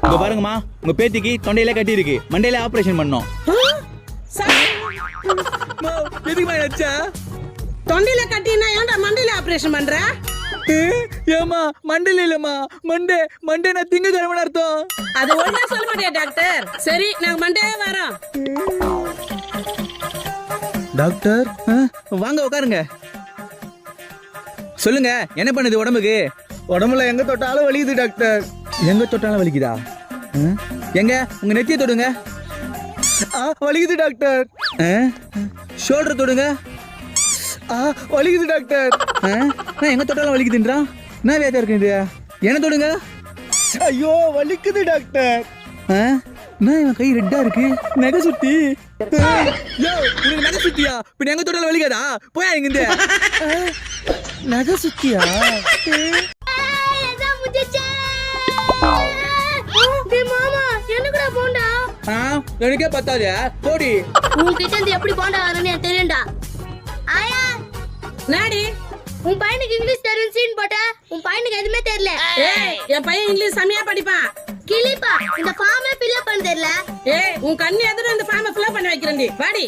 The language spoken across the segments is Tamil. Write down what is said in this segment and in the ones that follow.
இங்க பாருங்கம்மா, உங்க பேத்திக்கு தொண்டையில கட்டி இருக்கு, மண்டையில ஆபரேஷன் பண்ணோம். எதுக்குமா வச்சா? தொண்டையில கட்டினா ஏன்டா மண்டையில ஆபரேஷன் பண்ற? ஏமா மண்டையில இல்லம்மா, மண்டே நான் திங்கக்கிழமை அர்த்தம். அது ஒண்ணா சொல்ல மாட்டியா டாக்டர்? சரி நாங்க மண்டே வரோம். டாக்டர் வாங்க உட்காருங்க. சொல்லுங்க, என்ன பண்ணுது உடம்புக்கு? உடம்புல எங்க தொட்டாலும் வலிக்குது டாக்டர். எங்க தொட்டாலும் வலிக்குதா? எங்க உங்க நெத்தியை தொடுங்க. வலிக்குது டாக்டர். ஷோல்டர் தொடுங்க. வலிக்குது டாக்டர். நான் எங்க தொட்டாலும் வலிக்குதுன்றான். என்ன வியாதியா இருக்கு இது? என்ன தொடுங்க. ஐயோ வலிக்குது டாக்டர். நான் என் கை ரெட்டா இருக்கு. நகை சுத்தி. யோ உனக்கு நகை சுத்தியா? பின்ன எங்க தொட்டாலும் வலிக்காதா? போயா இங்க இருந்து. நகை சுத்தியா? எனக்கே பத்தாது. போடி. உன்கிட்ட இருந்து எப்படி போண்டா வரணும்னு எனக்கு தெரியும்டா. ஆயா நாடி உன் பையனுக்கு இங்கிலீஷ் தெரியும் சீன் போட்ட, உன் பையனுக்கு எதுவுமே தெரியல. ஏய் என் பையன் இங்கிலீஷ் செமையா படிப்பான். கிளிப்பா இந்த ஃபார்மே ஃபில் பண்ண தெரியல. ஏய் உன் கண்ணு எதிர இந்த ஃபார்மை ஃபில் பண்ண வைக்கிறேன்டி. வாடி.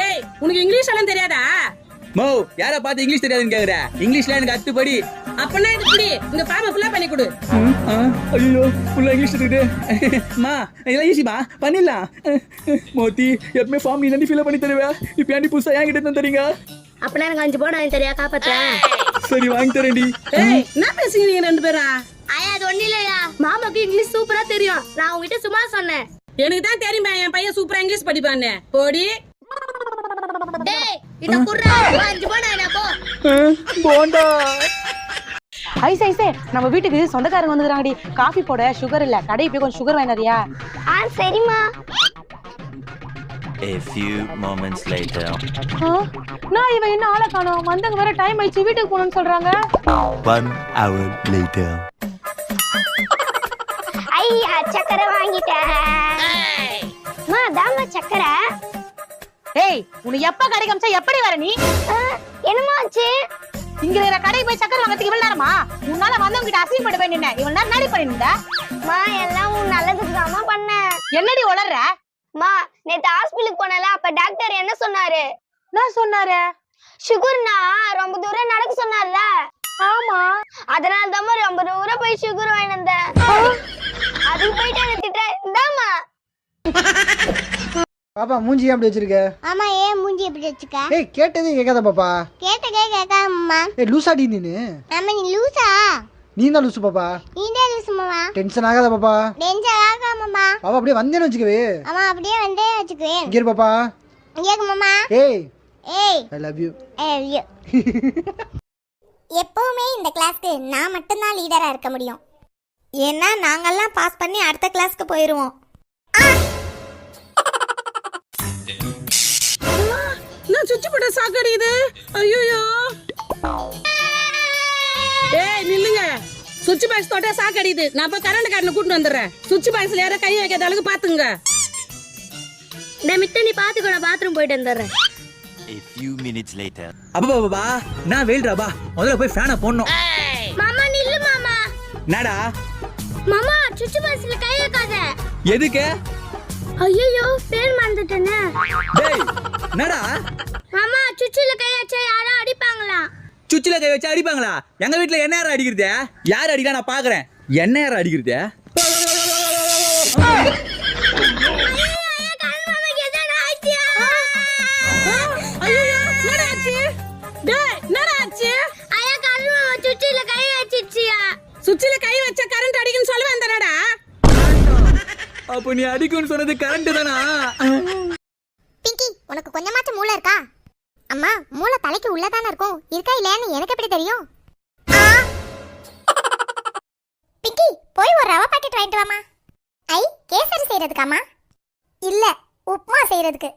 ஏய் உனக்கு இங்கிலீஷ் எல்லாம் தெரியாதா? மோ யார பார்த்து இங்கிலீஷ் தெரியாதுன்னு கேக்குற? இங்கிலீஷ்ல எனக்கு அத்துப்படி. அப்பனா இது புடி, இந்த ஃபார்மை ஃபில் பண்ணி கொடு. ஐயோ ஃபுல்லா இங்கிலீஷ் இருக்குது. மா இதெல்லாம் ஈஸிமா, பண்ணிடலாம். மோத்தி எப்பவுமே ஃபார்ம் நீ தாண்டி ஃபில் பண்ணி தருவேன். இப்போ ஏன்டி புதுசா என்கிட்ட தான் தரீங்க? அப்பனா எனக்கு 5 போண்டா தெரியா காப்பாத்துறேன். சரி வாங்கி தரேன்டி. ஏய் என்ன பேசுறீங்க நீங்க ரெண்டு பேரும்? ஆயா அது ஒண்ணு இல்லையா, மாமாக்கு இங்கிலீஷ் சூப்பரா தெரியும். நான் உங்ககிட்ட சும்மா சொன்னேன். எனக்கு தான் தெரியுமா என் பையன் சூப்பரா இங்கிலீஷ் படிப்பான்னு. போடி. டேய் இத குறா 5 போண்டா என்ன போ. போண்டா. ஐசே நம்ம வீட்டுக்கு சொந்தக்காரங்க வந்துறாங்கடி. காஃபி போட சுகர் இல்ல, கடைக்கு போய் கொஞ்சம் சுகர் வாங்கினறியா? சரிமா. A few moments later. நான் இவன் என்ன ஆளை காணோம், வந்தவங்க வேற டைம் ஆயிடுச்சு வீட்டுக்கு போகணும்னு சொல்றாங்க. 1 hour later. ஐயா சக்கரை வாங்கிட்டேன். மா தாமா சக்கரை. ஏய் உனக்கு எப்ப கடை காமிச்சா எப்படி வர நீ? என்னமா ஆச்சு? இங்க இருக்கிற கடைக்கு போய் சக்கரை வாங்கறதுக்கு இவ்வளவு நேரமா? உன்னால வந்தவங்க கிட்ட அசிங்கம் பண்ண வேண்டிய இவ்வளவு நேரம் நாடி பண்ணிருந்த. மா எல்லாம் உன் நல்லதுக்கு தாமா பண்ணேன். என்னடி உளறற? மா நேத்து ஹாஸ்பிடலுக்கு போனல, அப்ப டாக்டர் என்ன சொன்னாரு? நான் சொன்னாரு சுகர்னா ரொம்ப தூரம் நடக்க சொன்னார்ல. ஆமா அதனால தான் ரொம்ப தூரம் போய் சுகர் வாங்கிட்டு வந்தேன். அதுக்கு போயிட்டு என்ன திட்டுறேன். இந்தாமா. பாப்பா மூஞ்சி ஏன் அப்படி வச்சிருக்க? ஆமா ஏன் மூஞ்சி எப்படி வச்சுக்க? ஏய் கேட்டதே கேட்காத பாப்பா. கேட்காம. ஏய் லூசாடி நீனு. ஆமா நீ லூசா? நீ தான் லூசு பாப்பா. நீ தான் லூசு மாமா. டென்ஷன் ஆகாத பாப்பா. டென்ஷன் ஆகாம மாமா. பாப்பா அப்படியே வந்தேன்னு வச்சுக்கவே. ஆமா அப்படியே வந்தே வச்சுக்குவேன். இங்க இரு பாப்பா. இங்க இரு மாமா. ஏய் ஏய் I love you. I love you. எப்பவுமே இந்த கிளாஸ்க்கு நான் மட்டும் தான் லீடரா இருக்க முடியும். ஏன்னா நாங்கெல்லாம் பாஸ் பண்ணி அடுத்த கிளாஸ்க்கு போயிடுவோம். நான் சுச்சி போட்ட சாக்கடி இது. ஐயோ ஏய் நில்லுங்க. சுவிட்ச் பாக்ஸ் தொட்டா சாக்கடிது. நான் போய் கரண்ட் காரனை கூட்டிட்டு வந்துடுறேன். சுவிட்ச் பாக்ஸ்ல யாரோ கை வைக்காத அளவுக்கு பாத்துங்க. நான் மித்த நீ பாத்துக்கோ, நான் பாத்ரூம் போயிட்டு வந்துடுறேன். A few minutes later. அப்பா பாபா நான் வெயில்றாபா, முதல்ல போய் ஃபேனை போடணும். மாமா நில்லு மாமா. என்னடா? மாமா சுவிட்ச் பாக்ஸ்ல கை வைக்காத. எதுக்கு? ஐயோ பேர் மறந்துட்டேனே. டேய் என்னடா? மாமா சுவிட்ச்ல கை வச்சா யாரோ அடிப்பாங்களா? சுவிட்ச்ல கை வச்சா அடிப்பாங்களா? எங்க வீட்ல என்ன யாரா அடிக்கிறது? யார் அடிக்கலாம் நான் பாக்குறேன். என்ன யாரா அடிக்கிறது? சுவிட்ச்ல கை வச்சா கரண்ட் அடிக்குன்னு சொல்ல வந்தனடா. அப்ப நீ அடிக்குன்னு சொன்னது கரண்ட் தானா? பிங்கி உனக்கு கொஞ்சமாச்சும் மூளை இருக்கா? அம்மா மூளை தலைக்கு உள்ளதானே இருக்கும், இருக்கா இல்லையான்னு எனக்கு எப்படி தெரியும்? பிங்கி போய் ஒரு ரவை பாக்கெட் வாங்கிட்டு வாமா. ஐ கேசரி செய்யறதுக்காமா? இல்ல உப்புமா செய்யறதுக்கு.